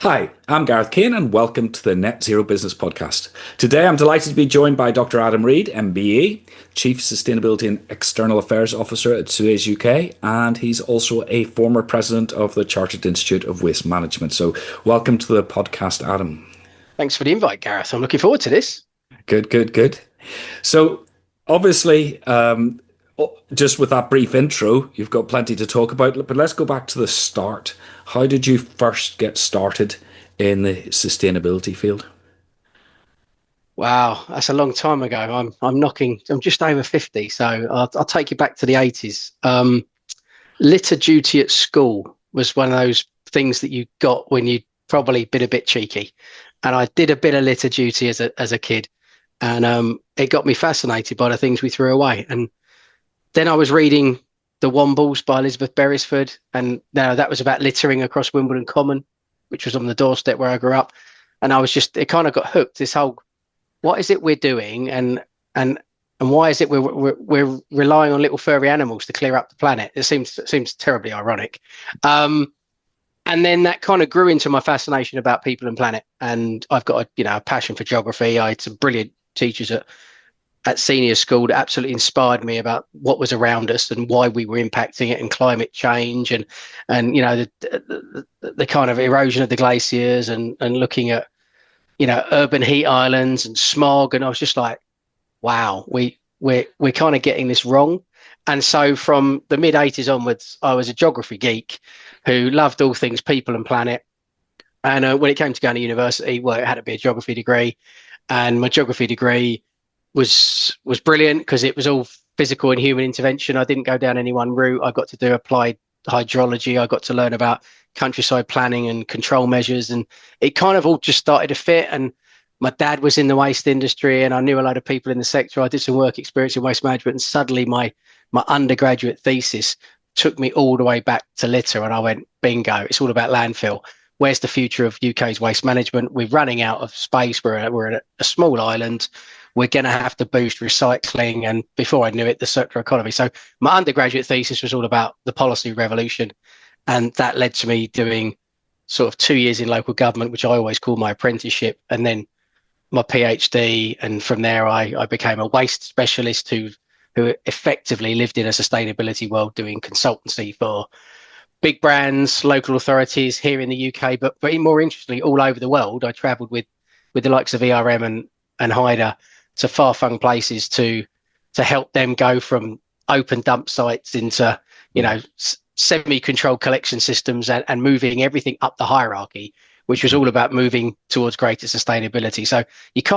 Hi, I'm Gareth Kane and welcome to the Net Zero Business Podcast. Today I'm delighted to be joined by Dr. Adam Reid, MBE, Chief Sustainability and External Affairs Officer at Suez UK, and he's also a former president of the Chartered Institute of Waste Management. So welcome to the podcast, Adam. Thanks for the invite, Gareth. I'm looking forward to this. Good. So obviously, just with that brief intro, you've got plenty to talk about, but let's go back to the start. How did you first get started in the sustainability field? Wow, that's a long time ago. I'm just over 50, so I'll take you back to the 80s. Litter duty at school was one of those things that you got when you'd probably been a bit cheeky. And I did a bit of litter duty as a kid, and it got me fascinated by the things we threw away. And then I was reading The Wombles by Elizabeth Beresford, and now that was about littering across Wimbledon Common, which was on the doorstep where I grew up. And it kind of got hooked. This whole, what is it we're doing, and why is it we're relying on little furry animals to clear up the planet? It seems terribly ironic. And then that kind of grew into my fascination about people and planet. And I've got a passion for geography. I had some brilliant teachers at senior school that absolutely inspired me about what was around us and why we were impacting it, and climate change and the kind of erosion of the glaciers, and looking at urban heat islands and smog. And I was just like, wow, we're kind of getting this wrong. And so from the mid 80s onwards, I was a geography geek who loved all things people and planet. And when it came to going to university, well, it had to be a geography degree, and my geography degree was brilliant because it was all physical and human intervention. I didn't go down any one route. I got to do applied hydrology. I got to learn about countryside planning and control measures, and it kind of all just started to fit. And my dad was in the waste industry, and I knew a lot of people in the sector. I did some work experience in waste management, and suddenly my undergraduate thesis took me all the way back to litter, and I went, bingo, it's all about landfill. Where's the future of UK's waste management? We're running out of space. We're at a small island. We're going to have to boost recycling. And before I knew it, the circular economy. So my undergraduate thesis was all about the policy revolution. And that led to me doing sort of 2 years in local government, which I always call my apprenticeship, and then my PhD. And from there, I became a waste specialist who effectively lived in a sustainability world, doing consultancy for big brands, local authorities here in the UK, but more interestingly, all over the world. I travelled with the likes of ERM and Hyder to far-flung places to help them go from open dump sites into semi-controlled collection systems, and moving everything up the hierarchy, which was all about moving towards greater sustainability. So it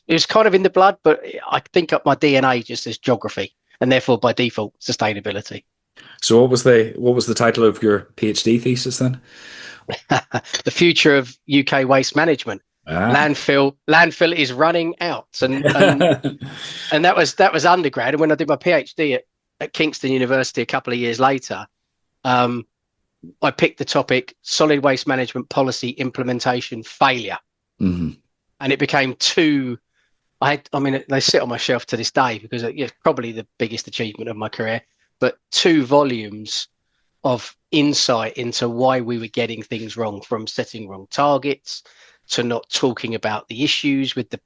was kind of in the blood, but I think up my DNA just as geography, and therefore by default sustainability. So what was the title of your PhD thesis then? The future of UK waste management. Landfill is running out, and and that was undergrad. And when I did my PhD at Kingston University a couple of years later, I picked the topic solid waste management policy implementation failure. Mm-hmm. And it became they sit on my shelf to this day because it's probably the biggest achievement of my career, but 2 volumes of insight into why we were getting things wrong, from setting wrong targets to not talking about the issues with the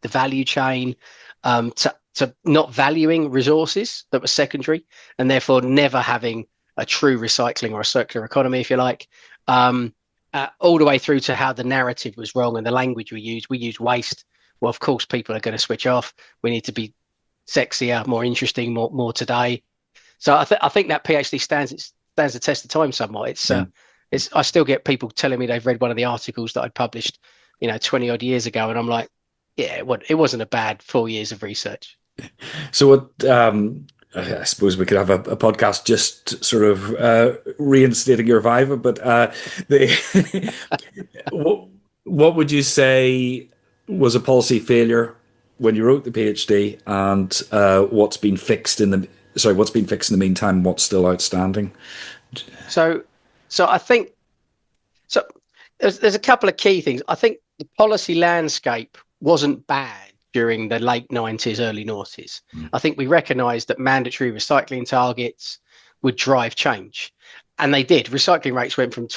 value chain, to not valuing resources that were secondary, and therefore never having a true recycling or a circular economy, if you like, all the way through to how the narrative was wrong and the language we used. We use waste. Well, of course, people are going to switch off. We need to be sexier, more interesting, more today. So I think that PhD stands the test of time somewhat. I still get people telling me they've read one of the articles that I published, 20 odd years ago, and I'm like, yeah, it wasn't a bad 4 years of research. So what? I suppose we could have a podcast just sort of reinstating your Viva, but what would you say was a policy failure when you wrote the PhD, and what's been fixed in the meantime? What's still outstanding? So I think there's a couple of key things. I think the policy landscape wasn't bad during the late 90s, early noughties. I think we recognised that mandatory recycling targets would drive change, and they did. Recycling rates went from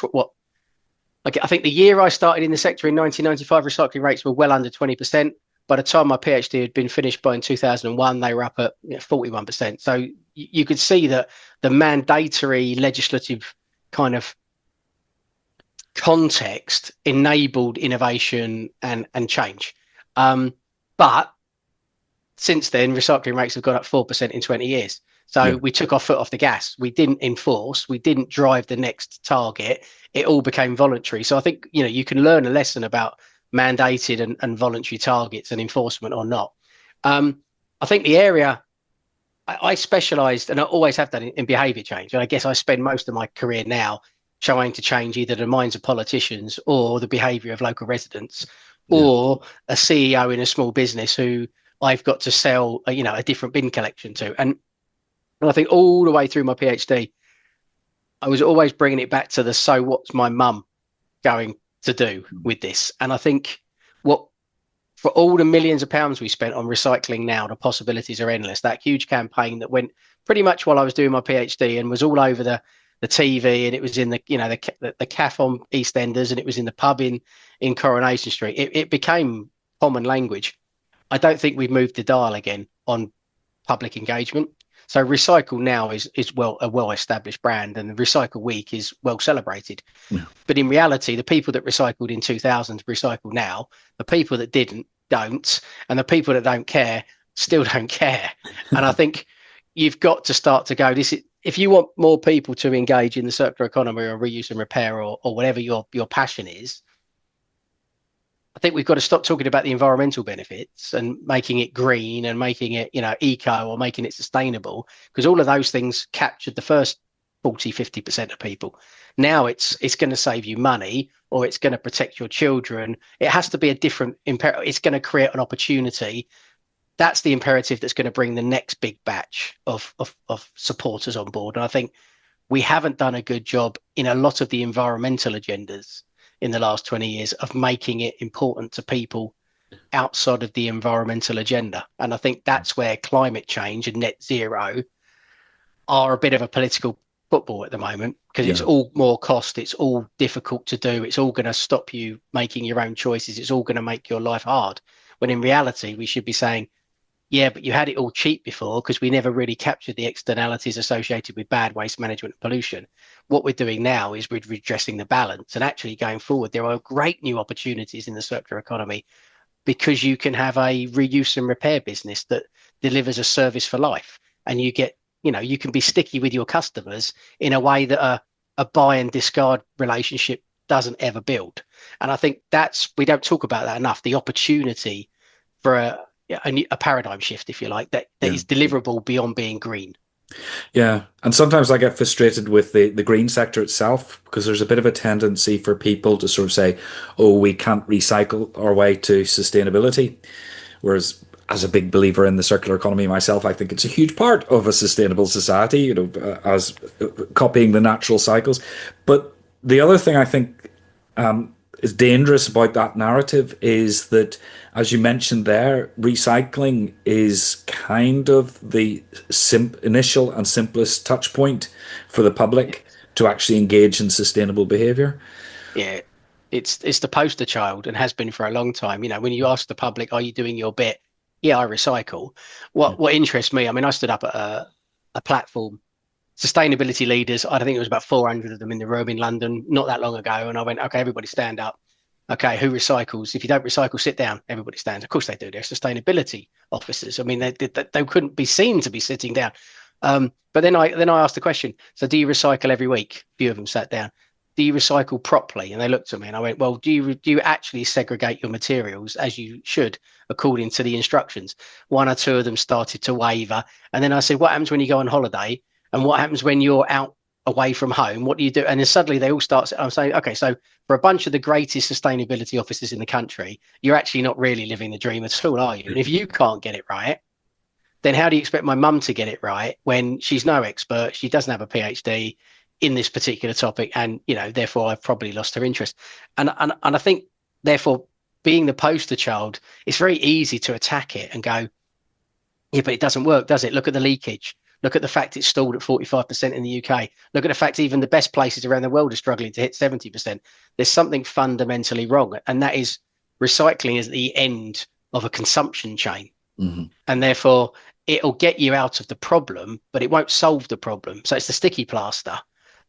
like I think the year I started in the sector in 1995, recycling rates were well under 20%. By the time my PhD had been finished by in 2001, they were up at 41%. So you could see that the mandatory legislative kind of context enabled innovation and change. But since then, recycling rates have gone up 4% in 20 years. So we took our foot off the gas. We didn't enforce. We didn't drive the next target. It all became voluntary. So I think, you can learn a lesson about mandated and voluntary targets and enforcement or not. I think the area I specialised, and I always have done in behaviour change. And I guess I spend most of my career now trying to change either the minds of politicians or the behaviour of local residents, or a CEO in a small business who I've got to sell, a different bin collection to. And I think all the way through my PhD, I was always bringing it back to the, so what's my mum going to do with this? And I think for all the millions of pounds we spent on recycling now, the possibilities are endless. That huge campaign that went pretty much while I was doing my PhD and was all over the TV, and it was in the cafe on EastEnders, and it was in the pub in Coronation Street. It became common language. I don't think we've moved the dial again on public engagement. So Recycle now is a well-established brand, and the Recycle Week is well celebrated. Yeah. But in reality, the people that recycled in 2000 recycle now. The people that don't, and the people that don't care still don't care. And I think you've got to start to go. If you want more people to engage in the circular economy or reuse and repair or whatever your passion is, I think we've got to stop talking about the environmental benefits and making it green and making it, eco or making it sustainable, because all of those things captured the first 40-50% of people. Now it's going to save you money, or it's going to protect your children. It has to be a different imperative. It's going to create an opportunity. That's the imperative that's going to bring the next big batch of supporters on board. And I think we haven't done a good job in a lot of the environmental agendas in the last 20 years of making it important to people outside of the environmental agenda. And I think that's where climate change and net zero are a bit of a political football at the moment, because it's all more cost. It's all difficult to do. It's all going to stop you making your own choices. It's all going to make your life hard. When in reality, we should be saying, yeah, but you had it all cheap before because we never really captured the externalities associated with bad waste management and pollution. What we're doing now is we're redressing the balance, and actually going forward, there are great new opportunities in the circular economy, because you can have a reuse and repair business that delivers a service for life, and you get, you can be sticky with your customers in a way that a buy and discard relationship doesn't ever build. And I think we don't talk about that enough, the opportunity for a paradigm shift, if you like, that is deliverable beyond being green. Yeah. And sometimes I get frustrated with the green sector itself, because there's a bit of a tendency for people to sort of say, oh, we can't recycle our way to sustainability. Whereas, as a big believer in the circular economy myself, I think it's a huge part of a sustainable society, as copying the natural cycles. But the other thing I think is dangerous about that narrative is that, as you mentioned there, recycling is kind of the initial and simplest touch point for the public to actually engage in sustainable behaviour. Yeah, it's the poster child, and has been for a long time. When you ask the public, are you doing your bit? Yeah, I recycle. What interests me, I stood up at a platform, sustainability leaders. I think it was about 400 of them in the room in London not that long ago. And I went, okay, everybody stand up. Okay, who recycles? If you don't recycle, sit down. Everybody stands. Of course they do. They're sustainability officers. They couldn't be seen to be sitting down. But then I asked the question, so do you recycle every week? A few of them sat down. Do you recycle properly? And they looked at me, and I went, well, do you actually segregate your materials as you should according to the instructions? One or two of them started to waver. And then I said, what happens when you go on holiday? And what happens when you're out away from home? What do you do? And then suddenly they all start. I'm saying, okay, so for a bunch of the greatest sustainability officers in the country, you're actually not really living the dream at all, are you? And if you can't get it right, then how do you expect my mum to get it right when she's no expert? She doesn't have a PhD in this particular topic, and therefore I've probably lost her interest. And I think, therefore, being the poster child, it's very easy to attack it and go, yeah, but it doesn't work, does it? Look at the leakage. Look at the fact it's stalled at 45% in the UK. Look at the fact even the best places around the world are struggling to hit 70%. There's something fundamentally wrong, and that is recycling is the end of a consumption chain. Mm-hmm. And therefore it'll get you out of the problem, but it won't solve the problem. So it's the sticky plaster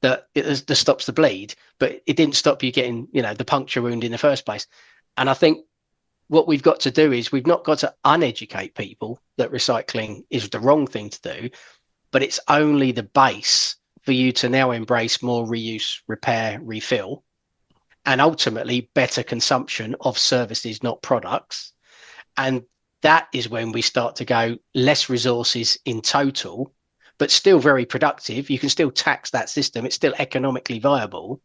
that stops the bleed, but it didn't stop you getting, the puncture wound in the first place. And I think what we've got to do is we've not got to uneducate people that recycling is the wrong thing to do, but it's only the base for you to now embrace more reuse, repair, refill, and ultimately better consumption of services, not products. And that is when we start to go less resources in total, but still very productive. You can still tax that system. It's still economically viable,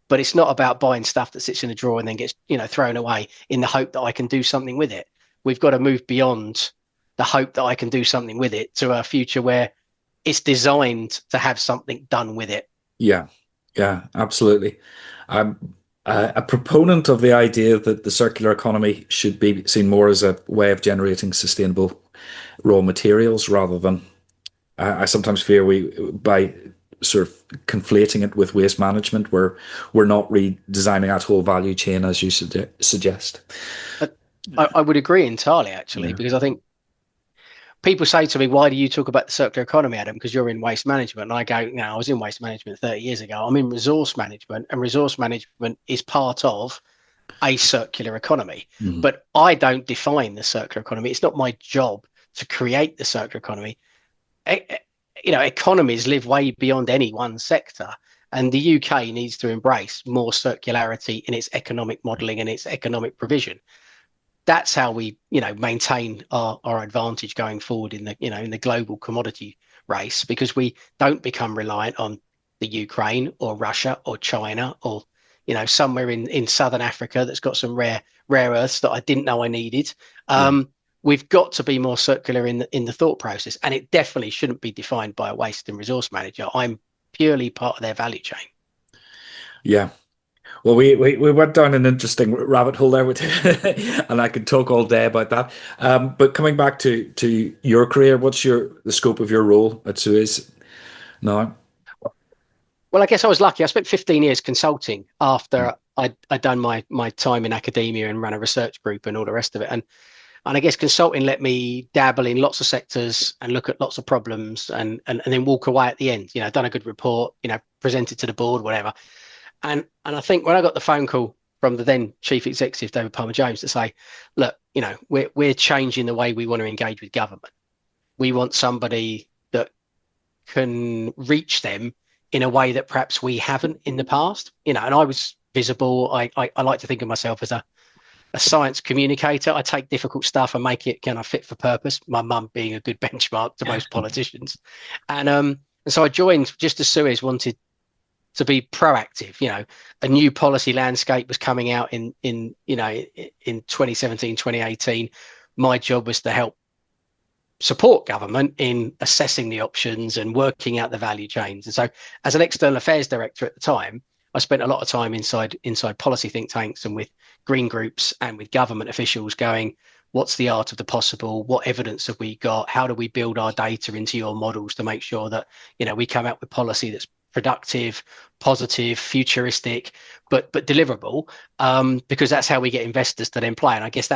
but it's not about buying stuff that sits in a drawer and then gets, thrown away in the hope that I can do something with it. We've got to move beyond the hope that I can do something with it to a future where it's designed to have something done with it. Yeah, absolutely. I'm a proponent of the idea that the circular economy should be seen more as a way of generating sustainable raw materials rather than. I sometimes fear by sort of conflating it with waste management, we're not redesigning that whole value chain as you suggest. I would agree entirely, actually, because I think people say to me, why do you talk about the circular economy, Adam? Because you're in waste management. And I go, I was in waste management 30 years ago. I'm in resource management, and resource management is part of a circular economy. Mm-hmm. But I don't define the circular economy. It's not my job to create the circular economy. Economies live way beyond any one sector. And the UK needs to embrace more circularity in its economic modelling and its economic provision. That's how we, maintain our advantage going forward in the global commodity race, because we don't become reliant on the Ukraine or Russia or China or, somewhere in Southern Africa that's got some rare earths that I didn't know I needed. We've got to be more circular in the thought process, and it definitely shouldn't be defined by a waste and resource manager. I'm purely part of their value chain. Yeah. Well, we went down an interesting rabbit hole there and I could talk all day about that. But coming back to your career, what's the scope of your role at Suez now? Well, I guess I was lucky. I spent 15 years consulting after I'd done my time in academia and ran a research group and all the rest of it. And I guess consulting let me dabble in lots of sectors and look at lots of problems and then walk away at the end, done a good report, presented to the board, whatever. And I think when I got the phone call from the then chief executive, David Palmer Jones, to say, look, we're changing the way we want to engage with government. We want somebody that can reach them in a way that perhaps we haven't in the past, and I was visible. I like to think of myself as a science communicator. I take difficult stuff and make it kind of fit for purpose. My mum being a good benchmark to most politicians. And so I joined just as Suez wanted to be proactive. A new policy landscape was coming out in 2017, 2018. My job was to help support government in assessing the options and working out the value chains. And so as an external affairs director at the time, I spent a lot of time inside policy think tanks and with green groups and with government officials going, what's the art of the possible? What evidence have we got? How do we build our data into your models to make sure that, we come out with policy that's productive, positive, futuristic, but deliverable, because that's how we get investors to then play. And I guess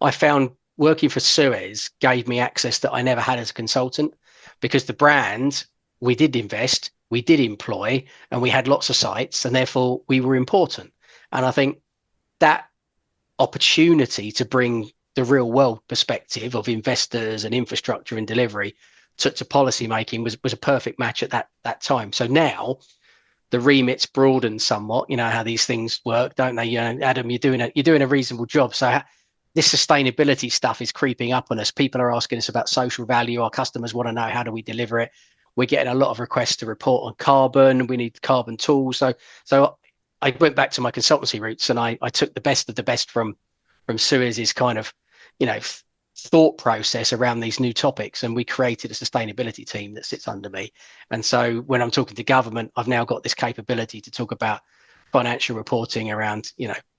I found working for Suez gave me access that I never had as a consultant, because the brand, we did invest, we did employ, and we had lots of sites, and therefore we were important. And I think that opportunity to bring the real world perspective of investors and infrastructure and delivery to policy making was a perfect match at that time. So now the remit's broadened somewhat. You know how these things work, don't they? Adam, you're doing a reasonable job. So this sustainability stuff is creeping up on us. People are asking us about social value. Our customers want to know, how do we deliver it? We're getting a lot of requests to report on carbon. We need carbon tools. So I went back to my consultancy roots, and I took the best of the best from Suez's kind of, thought process around these new topics, and we created a sustainability team that sits under me. And so when I'm talking to government, I've now got this capability to talk about financial reporting around,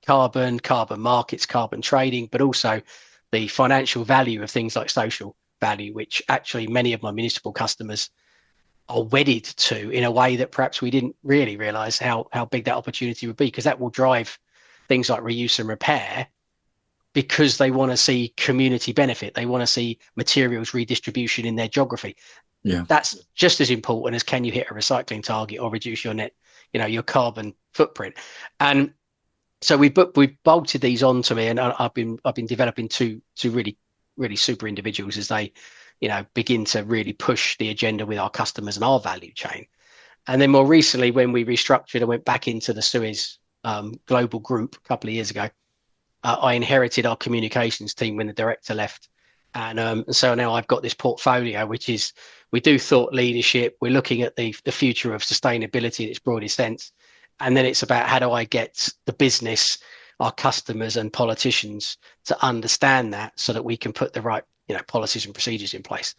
carbon markets, carbon trading, but also the financial value of things like social value, which actually many of my municipal customers are wedded to in a way that perhaps we didn't really realize how big that opportunity would be, because that will drive things like reuse and repair, because they want to see community benefit. They want to see materials redistribution in their geography. Yeah. That's just as important as can you hit a recycling target or reduce your net, your carbon footprint. And so we bolted these onto me, and I've been developing two really super individuals as they, begin to really push the agenda with our customers and our value chain. And then more recently, when we restructured and went back into the Suez global group a couple of years ago, I inherited our communications team when the director left. And so now I've got this portfolio, which is, we do thought leadership. We're looking at the future of sustainability in its broadest sense. And then it's about how do I get the business, our customers and politicians to understand that so that we can put the right, policies and procedures in place.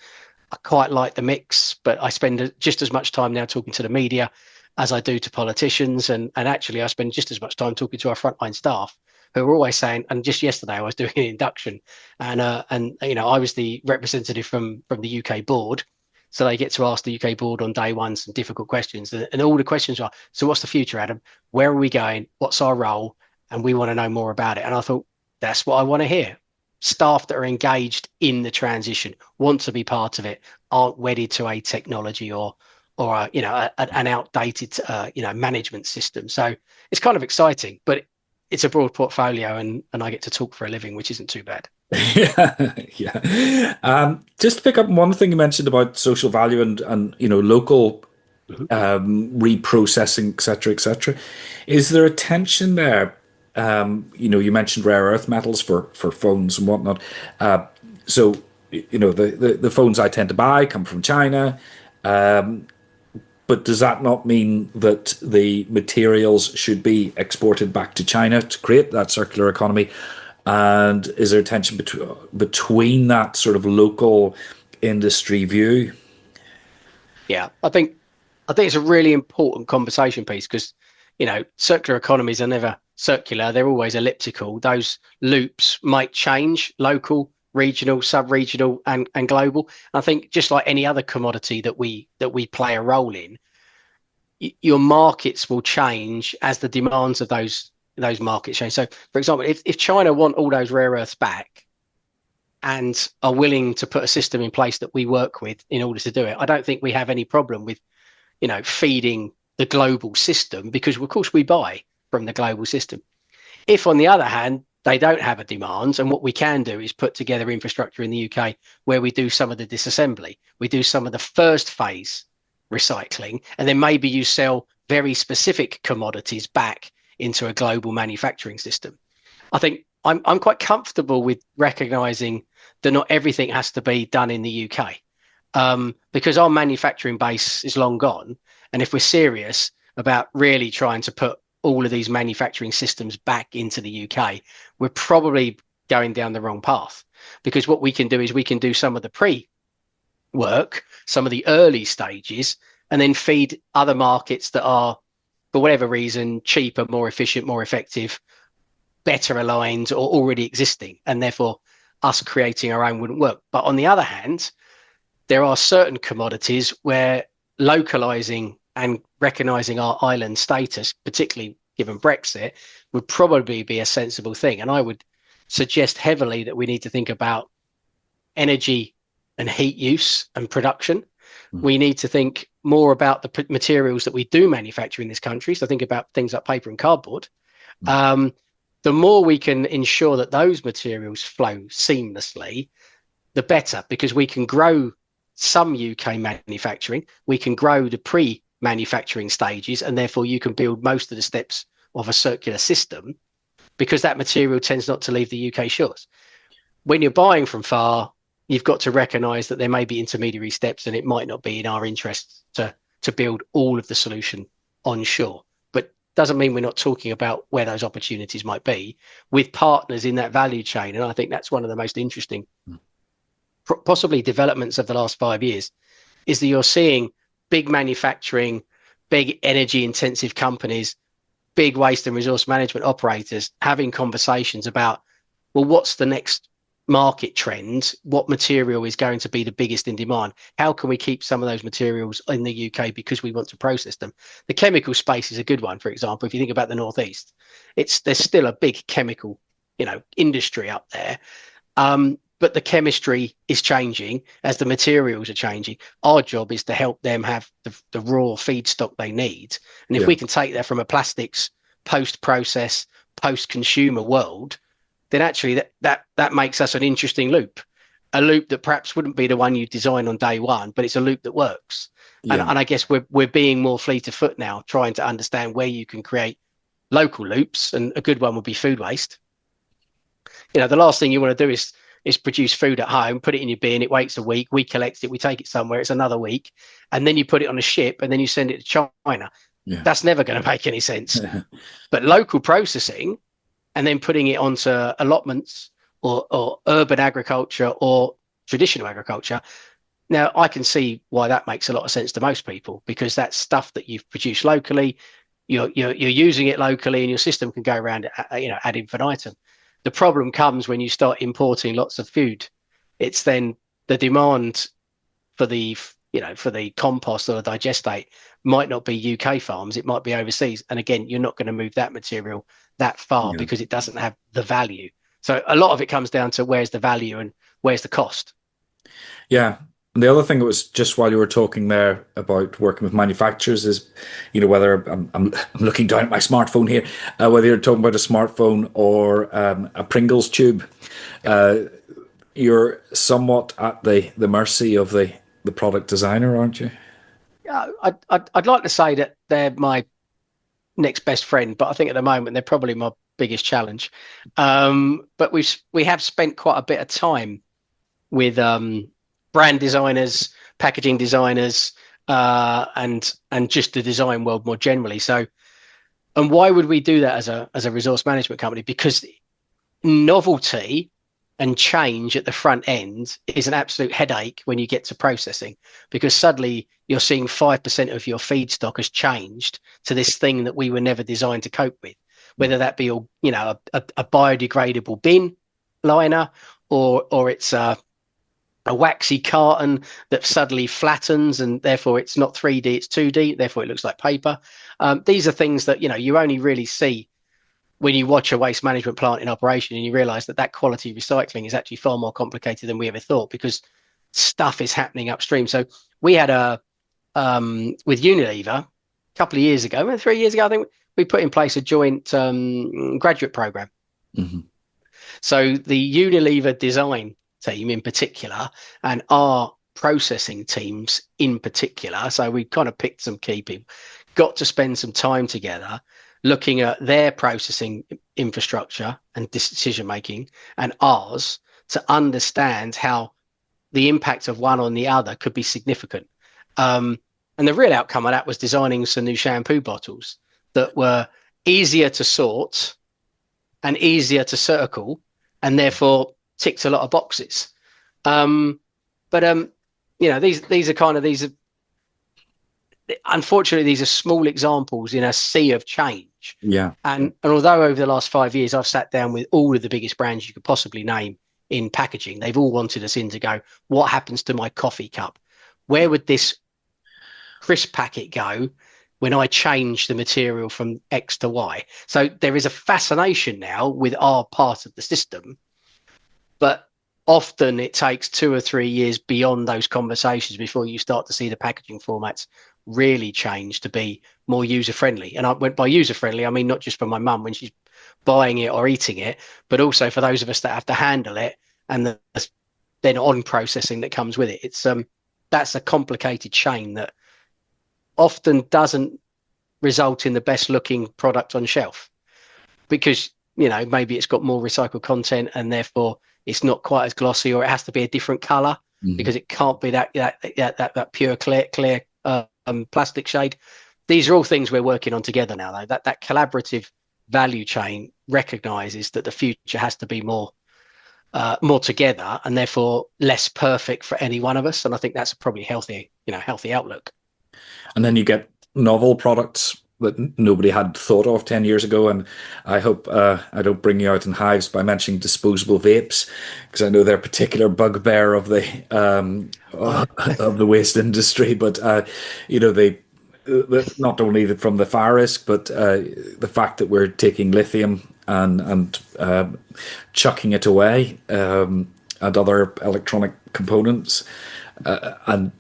I quite like the mix, but I spend just as much time now talking to the media as I do to politicians. And actually, I spend just as much time talking to our frontline staff, who are always saying, and just yesterday I was doing an induction, and I was the representative from the UK board. So they get to ask the UK board on day one some difficult questions. And all the questions are, so what's the future, Adam? Where are we going? What's our role? And we want to know more about it. And I thought, that's what I want to hear. Staff that are engaged in the transition, want to be part of it, aren't wedded to a technology or an outdated management system. So it's kind of exciting, but it's a broad portfolio, and I get to talk for a living, which isn't too bad. Yeah. Just to pick up on one thing you mentioned about social value and local reprocessing, et cetera, et cetera. Is there a tension there? You mentioned rare earth metals for phones and whatnot. So the phones I tend to buy come from China. But does that not mean that the materials should be exported back to China to create that circular economy? And is there a tension between that sort of local industry view? Yeah, I think it's a really important conversation piece, because circular economies are never circular; they're always elliptical. Those loops might change: local, regional, sub-regional, and global. I think just like any other commodity that we play a role in, your markets will change as the demands of those markets change. So, for example, if China want all those rare earths back and are willing to put a system in place that we work with in order to do it, I don't think we have any problem with feeding the global system, because of course we buy from the global system. If, on the other hand, they don't have a demand, and what we can do is put together infrastructure in the UK where we do some of the disassembly, we do some of the first phase recycling, and then maybe you sell very specific commodities back into a global manufacturing system. I think I'm quite comfortable with recognizing that not everything has to be done in the UK, because our manufacturing base is long gone. And if we're serious about really trying to put all of these manufacturing systems back into the UK, we're probably going down the wrong path, because what we can do is we can do some of the pre-work, some of the early stages, and then feed other markets that are, for whatever reason, cheaper, more efficient, more effective, better aligned, or already existing. And therefore, us creating our own wouldn't work. But on the other hand, there are certain commodities where localizing and recognizing our island status, particularly given Brexit, would probably be a sensible thing. And I would suggest heavily that we need to think about energy and heat use and production. We need to think more about the materials that we do manufacture in this country. So think about things like paper and cardboard. The more we can ensure that those materials flow seamlessly, the better, because we can grow some UK manufacturing, we can grow the pre-manufacturing stages, and therefore you can build most of the steps of a circular system, because that material tends not to leave the UK shores. When you're buying from far, you've got to recognise that there may be intermediary steps, and it might not be in our interest to build all of the solution onshore. But doesn't mean we're not talking about where those opportunities might be with partners in that value chain. And I think that's one of the most interesting possibly developments of the last 5 years, is that you're seeing big manufacturing, big energy intensive companies, big waste and resource management operators having conversations about, well, what's the next market trend, what material is going to be the biggest in demand? How can we keep some of those materials in the UK because we want to process them? The chemical space is a good one, for example. If you think about the Northeast, there's still a big chemical, industry up there. But the chemistry is changing as the materials are changing. Our job is to help them have the raw feedstock they need. And if Yeah. we can take that from a plastics post-process, post-consumer world, then actually that makes us an interesting loop, a loop that perhaps wouldn't be the one you design on day one, but it's a loop that works. And Yeah. I guess we're being more fleet of foot now, trying to understand where you can create local loops. And a good one would be food waste. The last thing you want to do is produce food at home, put it in your bin, it waits a week, we collect it, we take it somewhere, it's another week, and then you put it on a ship and then you send it to China. Yeah. That's never going to make any sense. But local processing and then putting it onto allotments or urban agriculture or traditional agriculture. Now, I can see why that makes a lot of sense to most people, because that's stuff that you've produced locally, you're using it locally, and your system can go around ad infinitum. The problem comes when you start importing lots of food. It's then the demand for the compost or the digestate might not be UK farms, it might be overseas. And again, you're not going to move that material that far because it doesn't have the value. So a lot of it comes down to where's the value and where's the cost. Yeah. And the other thing that was just while you were talking there about working with manufacturers is, whether I'm looking down at my smartphone here, whether you're talking about a smartphone or a Pringles tube, you're somewhat at the mercy of the product designer, aren't you? Yeah, I'd like to say that they're my next best friend, but I think at the moment they're probably my biggest challenge. But we have spent quite a bit of time with brand designers, packaging designers, and just the design world more generally. So, and why would we do that as a resource management company? Because novelty and change at the front end is an absolute headache when you get to processing, because suddenly you're seeing 5% of your feedstock has changed to this thing that we were never designed to cope with, whether that be a biodegradable bin liner or it's a waxy carton that suddenly flattens and therefore it's not 3D, it's 2D, therefore it looks like paper. These are things that you only really see when you watch a waste management plant in operation, and you realize that quality recycling is actually far more complicated than we ever thought, because stuff is happening upstream. So we had with Unilever a couple of years ago, 3 years ago, I think, we put in place a joint graduate program. Mm-hmm. So the Unilever design team in particular and our processing teams in particular, so we kind of picked some key people, got to spend some time together looking at their processing infrastructure and decision making and ours, to understand how the impact of one on the other could be significant. And the real outcome of that was designing some new shampoo bottles that were easier to sort and easier to circle, and therefore ticked a lot of boxes. Unfortunately, these are small examples in a sea of change. Yeah. And although over the last 5 years I've sat down with all of the biggest brands you could possibly name in packaging, they've all wanted us in to go, what happens to my coffee cup? Where would this crisp packet go when I change the material from X to Y? So there is a fascination now with our part of the system, but often it takes 2 or 3 years beyond those conversations before you start to see the packaging formats really change to be more user friendly. And by user friendly, I mean not just for my mum when she's buying it or eating it, but also for those of us that have to handle it and the then on processing that comes with it. It's that's a complicated chain that often doesn't result in the best looking product on shelf, because maybe it's got more recycled content and therefore it's not quite as glossy, or it has to be a different color because it can't be that pure clear plastic shade. These are all things we're working on together now, though. That collaborative value chain recognizes that the future has to be more together, and therefore less perfect for any one of us. And I think that's probably healthy outlook. And then you get novel products that nobody had thought of 10 years ago. And I hope I don't bring you out in hives by mentioning disposable vapes, because I know they're a particular bugbear of the I, of the waste industry. But they not only from the fire risk, but the fact that we're taking lithium and chucking it away, and other electronic components, and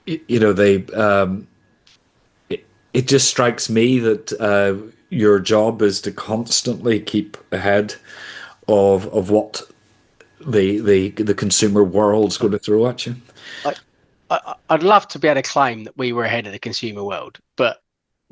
they it just strikes me that your job is to constantly keep ahead of what the consumer world's going to throw at you. I, I'd love to be able to claim that we were ahead of the consumer world, but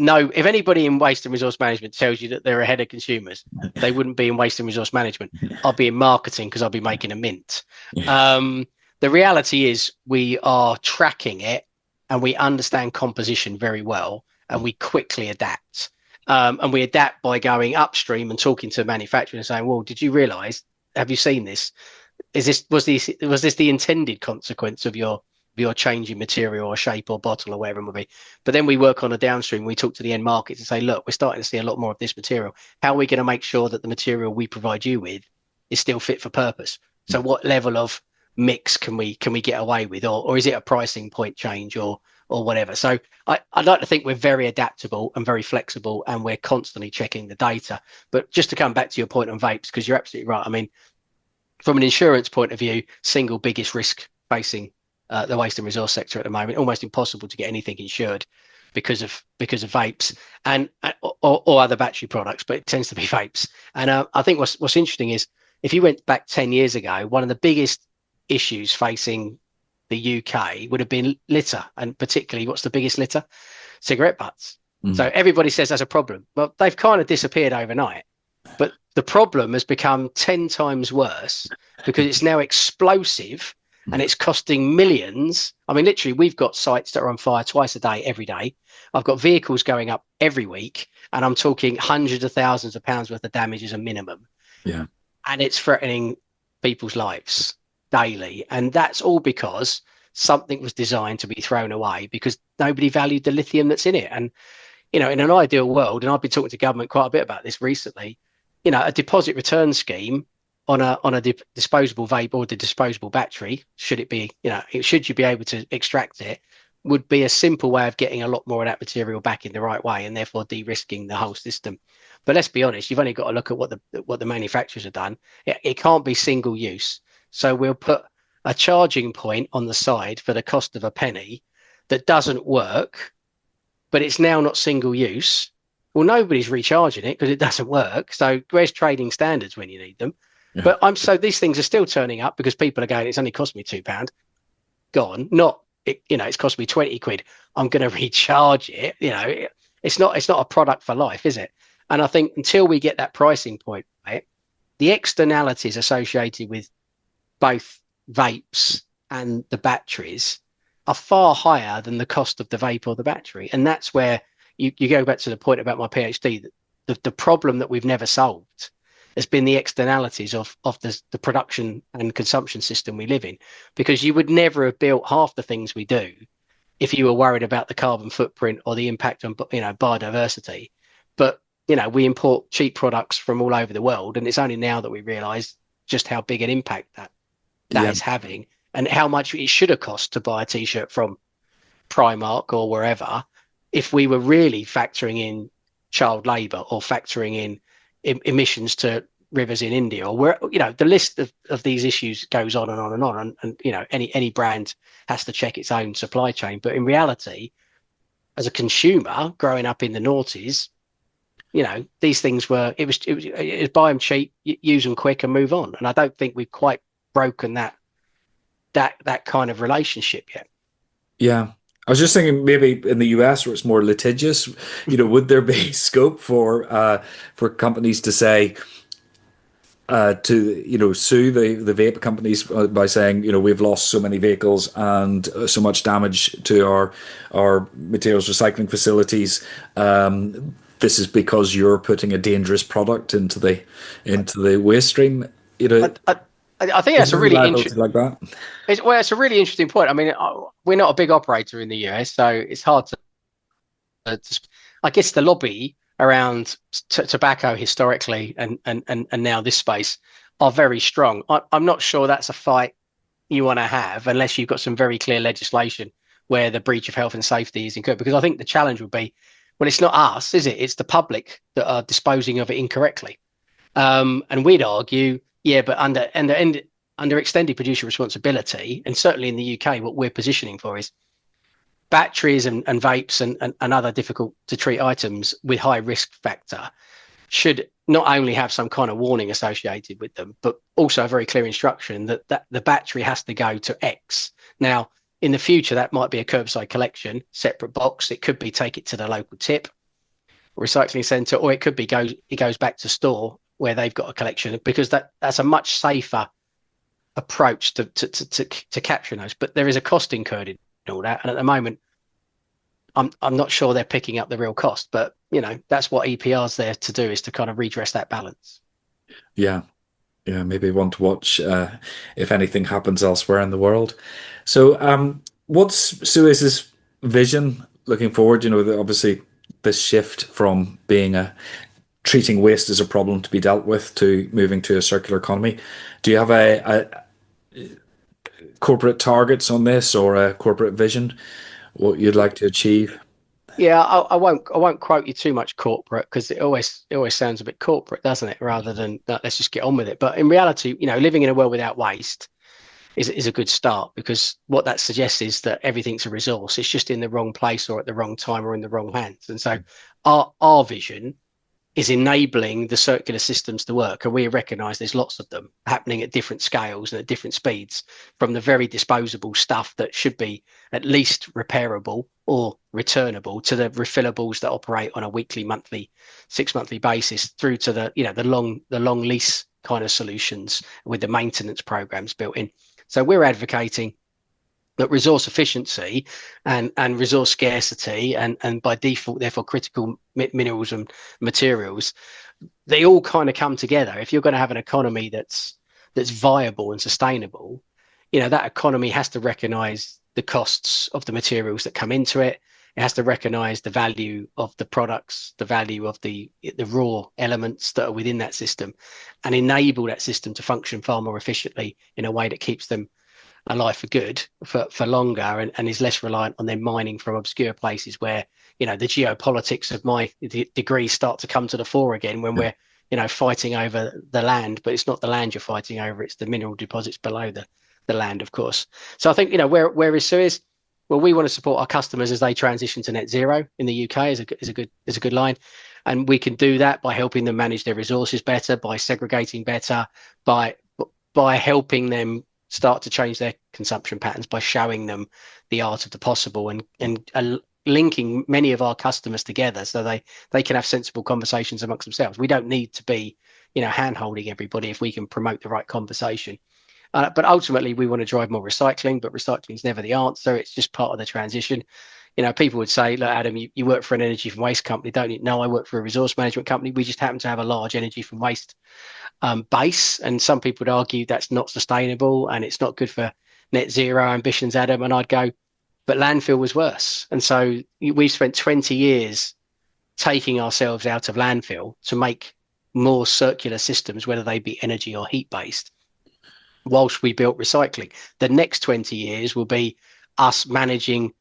no, if anybody in waste and resource management tells you that they're ahead of consumers, they wouldn't be in waste and resource management. I'll be in marketing because I'll be making a mint. The reality is we are tracking it and we understand composition very well and we quickly adapt. And we adapt by going upstream and talking to manufacturers and saying, well, did you realize, have you seen this? Was this the intended consequence of your change in material or shape or bottle or whatever it might be? But then we work on a downstream. We talk to the end markets and say, look, we're starting to see a lot more of this material. How are we going to make sure that the material we provide you with is still fit for purpose? So what level of mix can we get away with, or is it a pricing point change or whatever? So I'd like to think we're very adaptable and very flexible, and we're constantly checking the data. But just to come back to your point on vapes, because you're absolutely right. I mean, from an insurance point of view, single biggest risk facing the waste and resource sector at the moment. Almost impossible to get anything insured because of vapes and or other battery products, but it tends to be vapes. And I think what's interesting is if you went back 10 years ago, one of the biggest issues facing the UK would have been litter, and particularly what's the biggest litter? Cigarette butts. So everybody says that's a problem. Well, they've kind of disappeared overnight. But the problem has become 10 times worse because it's now explosive and it's costing millions. I mean, literally, we've got sites that are on fire twice a day, every day. I've got vehicles going up every week, and I'm talking hundreds of thousands of pounds worth of damage as a minimum. Yeah. And it's threatening people's lives daily. And that's all because something was designed to be thrown away because nobody valued the lithium that's in it. And, in an ideal world, and I've been talking to government quite a bit about this recently, a deposit return scheme on a disposable vape or the disposable battery, should it be, should you be able to extract it, would be a simple way of getting a lot more of that material back in the right way and therefore de-risking the whole system. But let's be honest, you've only got to look at what the manufacturers have done. It can't be single use. So we'll put a charging point on the side for the cost of a penny that doesn't work, but it's now not single use. Well, nobody's recharging it because it doesn't work. So where's trading standards when you need them? Yeah. But so these things are still turning up because people are going, it's only cost me £2. Gone. Not, it's cost me 20 quid. I'm going to recharge it. It's not a product for life, is it? And I think until we get that pricing point right, the externalities associated with both vapes and the batteries are far higher than the cost of the vape or the battery. And that's where you go back to the point about my PhD, that the problem that we've never solved has been the externalities of the production and consumption system we live in, because you would never have built half the things we do if you were worried about the carbon footprint or the impact on biodiversity. But we import cheap products from all over the world, and it's only now that we realize just how big an impact that is having, and how much it should have cost to buy a t-shirt from Primark or wherever if we were really factoring in child labor or factoring in emissions to rivers in India, or where the list of these issues goes on and on and on, and any brand has to check its own supply chain. But in reality, as a consumer growing up in the noughties, these things were it was buy them cheap, use them quick, and move on. And I don't think we've quite broken that kind of relationship yet. Yeah. I was just thinking maybe in the US where it's more litigious, would there be scope for companies to say sue the vape companies by saying we've lost so many vehicles and so much damage to our materials recycling facilities. This is because you're putting a dangerous product into the waste stream. I think that's a really interesting like that. It's a really interesting point. I mean, we're not a big operator in the US, so it's hard to I guess the lobby around tobacco historically and now this space are very strong. I'm not sure that's a fight you want to have unless you've got some very clear legislation where the breach of health and safety is incurred. Because I think the challenge would be, well, it's not us, is it? It's the public that are disposing of it incorrectly. And we'd argue, yeah, but under extended producer responsibility, and certainly in the UK, what we're positioning for is batteries and vapes and other difficult to treat items with high risk factor should not only have some kind of warning associated with them, but also a very clear instruction that the battery has to go to X. Now, in the future, that might be a curbside collection, separate box. It could be take it to the local tip recycling centre, or it could be it goes back to store where they've got a collection, because that's a much safer approach to capturing those. But there is a cost incurred in all that, and at the moment, I'm not sure they're picking up the real cost. But that's what EPR's there to do, is to kind of redress that balance. Yeah. Yeah, maybe one to watch if anything happens elsewhere in the world. So, what's Suez's vision looking forward? Obviously this shift from being treating waste as a problem to be dealt with to moving to a circular economy. Do you have a corporate targets on this, or a corporate vision, what you'd like to achieve? Yeah, I won't quote you too much corporate, because it always sounds a bit corporate, doesn't it? Rather than let's just get on with it. But in reality, living in a world without waste is a good start, because what that suggests is that everything's a resource. It's just in the wrong place or at the wrong time or in the wrong hands. And so our vision is enabling the circular systems to work. And we recognize there's lots of them happening at different scales and at different speeds, from the very disposable stuff that should be at least repairable or returnable, to the refillables that operate on a weekly, monthly, 6 monthly basis, through to the long lease kind of solutions with the maintenance programs built in. So we're advocating that resource efficiency and resource scarcity and by default, therefore, critical minerals and materials, they all kind of come together. If you're going to have an economy that's viable and sustainable, that economy has to recognize the costs of the materials that come into it. It has to recognize the value of the products, the value of the raw elements that are within that system, and enable that system to function far more efficiently in a way that keeps them alive for good, for longer, and is less reliant on them mining from obscure places where the geopolitics of my degree start to come to the fore again, when we're fighting over the land. But it's not the land you're fighting over, it's the mineral deposits below the land, of course. So I think where is Suez? Well, we want to support our customers as they transition to net zero in the UK, is a good line. And we can do that by helping them manage their resources better, by segregating better, by helping them start to change their consumption patterns, by showing them the art of the possible, and linking many of our customers together so they can have sensible conversations amongst themselves. We don't need to be hand holding everybody if we can promote the right conversation. But ultimately, we want to drive more recycling, but recycling is never the answer. It's just part of the transition. People would say, look, Adam, you work for an energy from waste company, don't you? No, I work for a resource management company. We just happen to have a large energy from waste base. And some people would argue that's not sustainable and it's not good for net zero ambitions, Adam. And I'd go, but landfill was worse. And so we've spent 20 years taking ourselves out of landfill to make more circular systems, whether they be energy or heat based, whilst we built recycling. The next 20 years will be us managing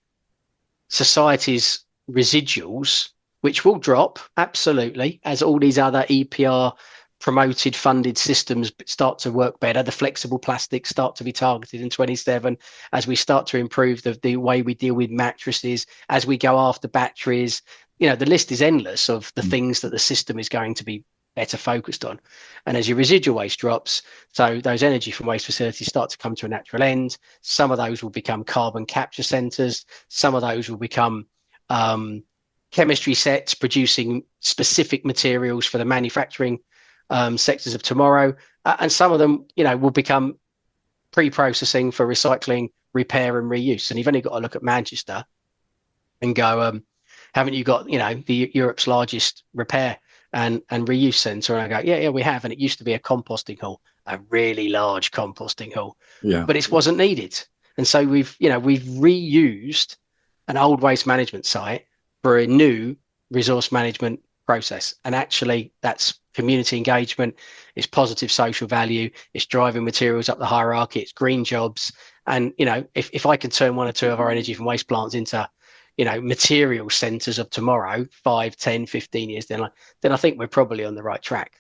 society's residuals, which will drop, absolutely, as all these other EPR promoted funded systems start to work better. The flexible plastics start to be targeted in 27, as we start to improve the way we deal with mattresses, as we go after batteries. The list is endless of the things that the system is going to be better focused on. And as your residual waste drops, so those energy from waste facilities start to come to a natural end. Some of those will become carbon capture centres. Some of those will become chemistry sets producing specific materials for the manufacturing sectors of tomorrow. And some of them, will become pre-processing for recycling, repair and reuse. And you've only got to look at Manchester and go, haven't you got, Europe's largest repair and reuse centre? And I go, yeah, we have. And it used to be a composting hall, a really large composting hall, but it wasn't needed. And so we've reused an old waste management site for a new resource management process. And actually, that's community engagement, it's positive social value, it's driving materials up the hierarchy, it's green jobs. And, if I can turn one or two of our energy from waste plants into, material centres of tomorrow, 5, 10, 15 years, then I think we're probably on the right track.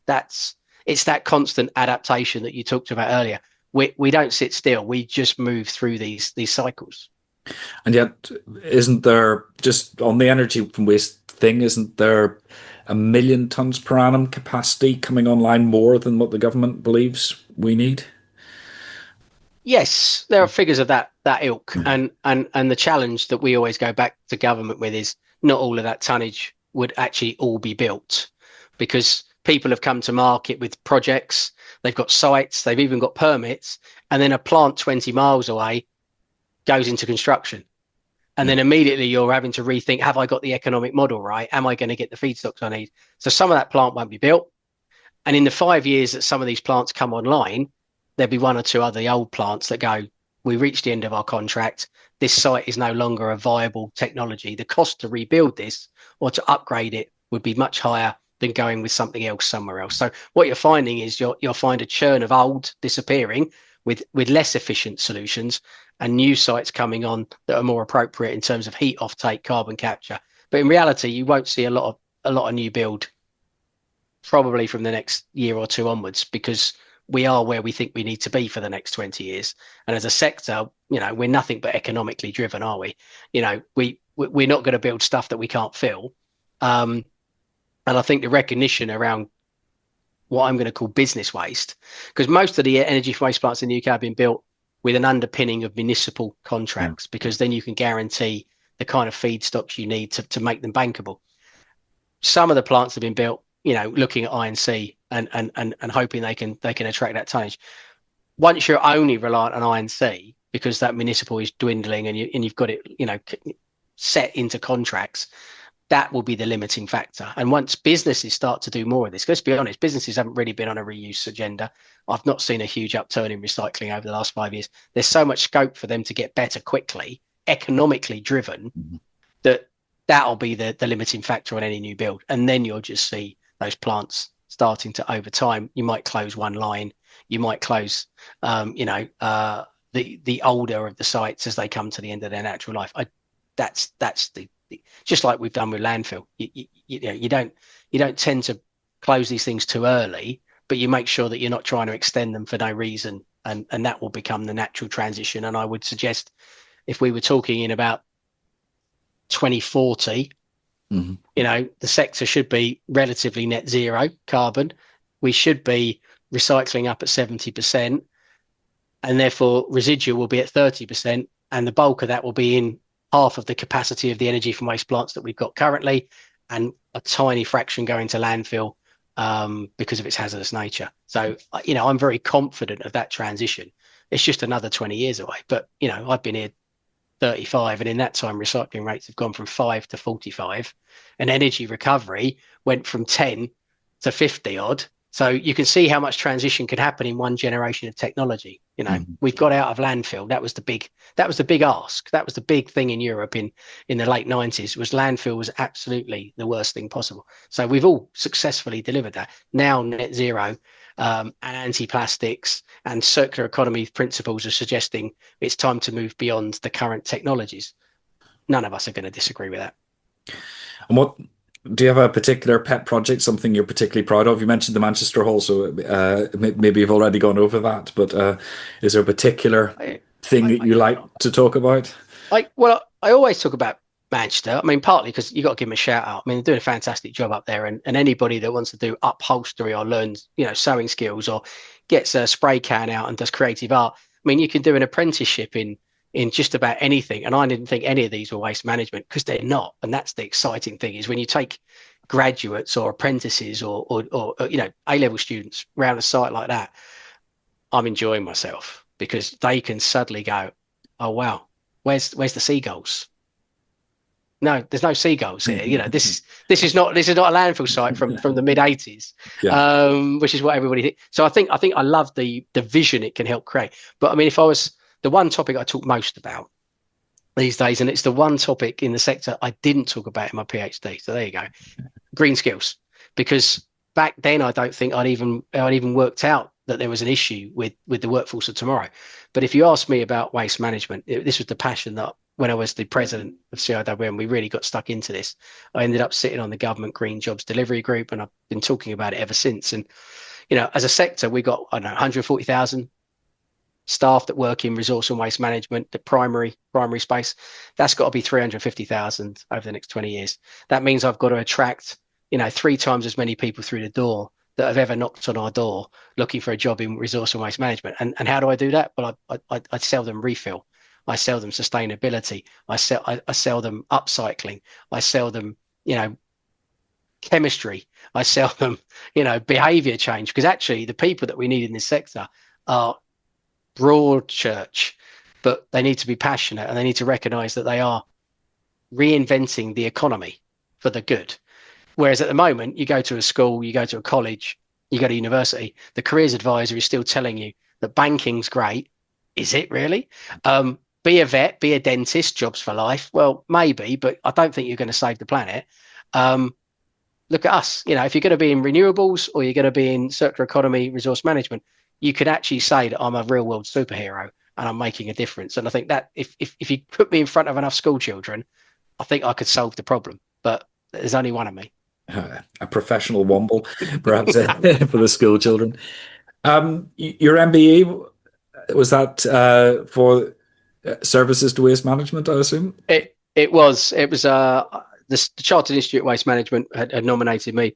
It's that constant adaptation that you talked about earlier. We don't sit still. We just move through these cycles. And yet, isn't there, just on the energy from waste thing, isn't there 1 million tons per annum capacity coming online more than what the government believes we need? Yes, there are figures of that ilk, and the challenge that we always go back to government with is not all of that tonnage would actually all be built, because people have come to market with projects, they've got sites, they've even got permits, and then a plant 20 miles away goes into construction. And then immediately you're having to rethink, have I got the economic model right? Am I going to get the feedstocks I need? So some of that plant won't be built. And in the 5 years that some of these plants come online, there'll be one or two other old plants that go, we reached the end of our contract. This site is no longer a viable technology. The cost to rebuild this or to upgrade it would be much higher than going with something else somewhere else. So what you're finding is you'll find a churn of old disappearing with less efficient solutions, and new sites coming on that are more appropriate in terms of heat offtake, carbon capture. But in reality, you won't see a lot of new build probably from the next year or two onwards, because we are where we think we need to be for the next 20 years. And as a sector, we're nothing but economically driven, are we? We're not going to build stuff that we can't fill. And I think the recognition around what I'm going to call business waste, because most of the energy from waste plants in the UK have been built with an underpinning of municipal contracts, because then you can guarantee the kind of feedstocks you need to make them bankable. Some of the plants have been built, looking at I&C and hoping they can attract that tonnage. Once you're only reliant on I&C because that municipal is dwindling and you've got it, set into contracts, that will be the limiting factor. And once businesses start to do more of this, let's be honest, businesses haven't really been on a reuse agenda. I've not seen a huge upturn in recycling over the last 5 years. There's so much scope for them to get better quickly, economically driven, that'll be the limiting factor on any new build. And then you'll just see those plants starting to, over time, you might close one line, you might close, the older of the sites as they come to the end of their natural life. That's just like we've done with landfill. You don't tend to close these things too early, but you make sure that you're not trying to extend them for no reason, and that will become the natural transition. And I would suggest, if we were talking in about 2040, the sector should be relatively net zero carbon. We should be recycling up at 70%, and therefore residual will be at 30%, and the bulk of that will be in half of the capacity of the energy from waste plants that we've got currently, and a tiny fraction going to landfill because of its hazardous nature. So, I'm very confident of that transition. It's just another 20 years away. But, I've been here 35, and in that time, recycling rates have gone from 5 to 45, and energy recovery went from 10 to 50 odd. So you can see how much transition could happen in one generation of technology. We've got out of landfill. That was the big ask. That was the big thing in Europe in the late 90s, was landfill was absolutely the worst thing possible. So we've all successfully delivered that. Now net zero and anti-plastics and circular economy principles are suggesting it's time to move beyond the current technologies. None of us are going to disagree with that. And do you have a particular pet project, something you're particularly proud of? You mentioned the Manchester Hall, so maybe you've already gone over that, but is there a particular thing that you like to talk about? I always talk about Manchester. I mean, partly because you've got to give them a shout out. I mean, they're doing a fantastic job up there, and anybody that wants to do upholstery or learns, sewing skills, or gets a spray can out and does creative art. I mean, you can do an apprenticeship in just about anything. And I didn't think any of these were waste management, because they're not. And that's the exciting thing, is when you take graduates or apprentices or A-level students around a site like that, I'm enjoying myself, because they can suddenly go, oh, wow, where's the seagulls? No, there's no seagulls here. This is not a landfill site from the mid 80s, which is what everybody thinks. So I think I love the vision it can help create. But I mean, the one topic I talk most about these days, and it's the one topic in the sector I didn't talk about in my PhD. So there you go, green skills, because back then I don't think I'd even worked out that there was an issue with the workforce of tomorrow. But if you ask me about waste management, this was the passion that when I was the president of CIWM, we really got stuck into this. I ended up sitting on the government green jobs delivery group, and I've been talking about it ever since. And as a sector, we got, I don't know, 140,000 staff that work in resource and waste management, the primary space. That's got to be 350,000 over the next 20 years. That means I've got to attract 3 times as many people through the door that have ever knocked on our door looking for a job in resource and waste management. And how do I do that? Well, I sell them refill. I sell them sustainability. I sell them upcycling. I sell them, chemistry. I sell them, behaviour change, because actually the people that we need in this sector are broad church, but they need to be passionate, and they need to recognise that they are reinventing the economy for the good. Whereas at the moment, you go to a school, you go to a college, you go to university, the careers advisor is still telling you that banking's great. Is it really? Be a vet, be a dentist, jobs for life. Well, maybe, but I don't think you're going to save the planet. Look at us. If you're going to be in renewables or you're going to be in circular economy, resource management, you could actually say that I'm a real world superhero and I'm making a difference. And I think that if you put me in front of enough school children, I think I could solve the problem. But there's only one of me. A professional womble, perhaps, for the school children. Your MBE, was that for services to waste management, I assume? It was the Chartered Institute of Waste Management had nominated me.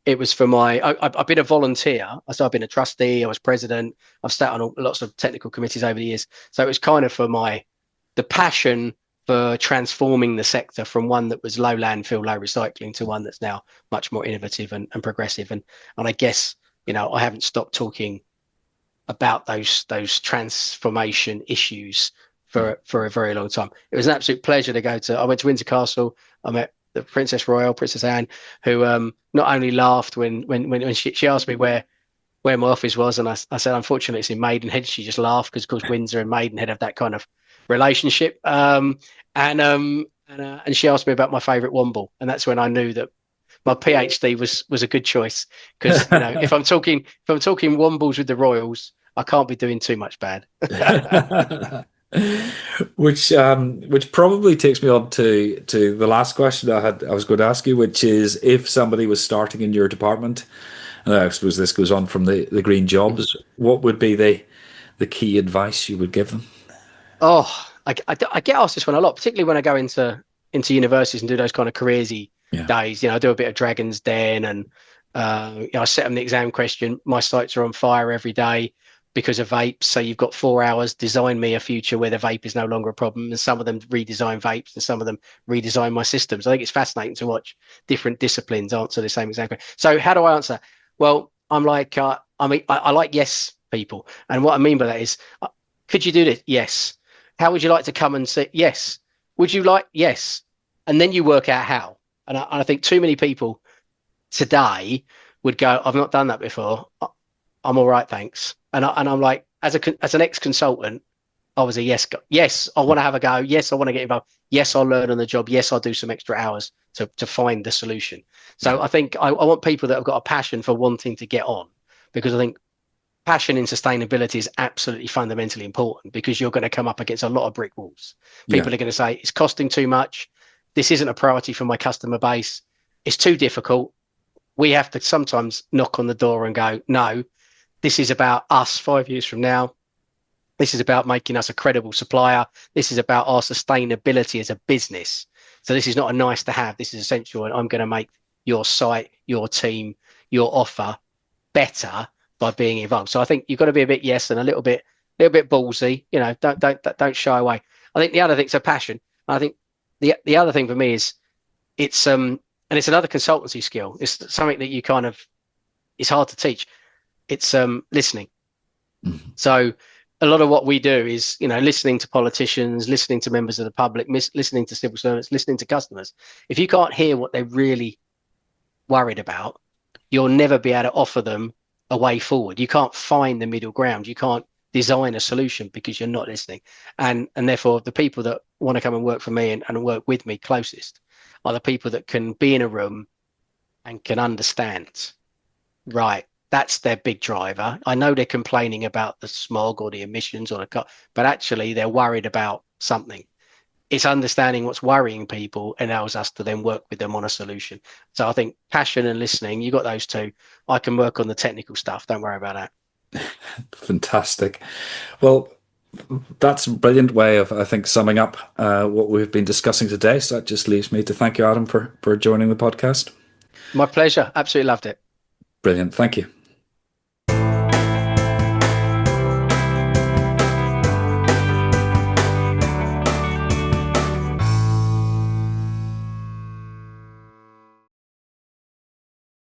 It was for I've been a volunteer. So I've been a trustee. I was president. I've sat on lots of technical committees over the years. So it was kind of for the passion for transforming the sector from one that was low landfill, low recycling to one that's now much more innovative and progressive. And I guess, I haven't stopped talking about those transformation issues for a very long time. It was an absolute pleasure to I went to Windsor Castle. I met the Princess Royal, Princess Anne, who not only laughed when she asked me where my office was, and I said, unfortunately, it's in Maidenhead. She just laughed because, of course, Windsor and Maidenhead have that kind of relationship. And she asked me about my favourite womble, and that's when I knew that my PhD was a good choice, because if I'm talking wombles with the Royals, I can't be doing too much bad. Which probably takes me on to the last question I was going to ask you, which is, if somebody was starting in your department, and I suppose this goes on from the green jobs, what would be the key advice you would give them? Oh, I get asked this one a lot, particularly when I go into universities and do those kind of careersy days. I do a bit of Dragon's Den, and I set them the exam question. My sites are on fire every day because of vapes. So you've got 4 hours, design me a future where the vape is no longer a problem. And some of them redesign vapes and some of them redesign my systems. I think it's fascinating to watch different disciplines answer the same exam question. So how do I answer? Well, I'm like, I like yes people. And what I mean by that is, could you do this? Yes. How would you like to come and say yes? Would you like? Yes. And then you work out how. And I think too many people today would go, I've not done that before. I'm all right, thanks. And I'm like, as an ex-consultant, I was a yes guy. Yes, I want to have a go. Yes, I want to get involved. Yes, I'll learn on the job. Yes, I'll do some extra hours to find the solution. So I think I want people that have got a passion for wanting to get on, because I think passion in sustainability is absolutely fundamentally important, because you're going to come up against a lot of brick walls. People are going to say, it's costing too much. This isn't a priority for my customer base. It's too difficult. We have to sometimes knock on the door and go, no, this is about us 5 years from now. This is about making us a credible supplier. This is about our sustainability as a business. So this is not a nice to have. This is essential. And I'm going to make your site, your team, your offer better by being involved. So I think you've got to be a bit yes and a little bit ballsy. Don't shy away. I think the other thing's a passion. I think the other thing for me is it's and it's another consultancy skill. It's something that you kind of, it's hard to teach. It's listening. Mm-hmm. So a lot of what we do is, listening to politicians, listening to members of the public, listening to civil servants, listening to customers. If you can't hear what they're really worried about, you'll never be able to offer them a way forward. You can't find the middle ground. You can't design a solution because you're not listening. And therefore the people that want to come and work for me and work with me closest are the people that can be in a room and can understand, right, that's their big driver. I know they're complaining about the smog or the emissions or the car, but actually they're worried about something. It's understanding what's worrying people allows us to then work with them on a solution. So I think passion and listening, you got those two. I can work on the technical stuff. Don't worry about that. Fantastic. Well, that's a brilliant way of, I think, summing up what we've been discussing today. So that just leaves me to thank you, Adam, for joining the podcast. My pleasure. Absolutely loved it. Brilliant. Thank you.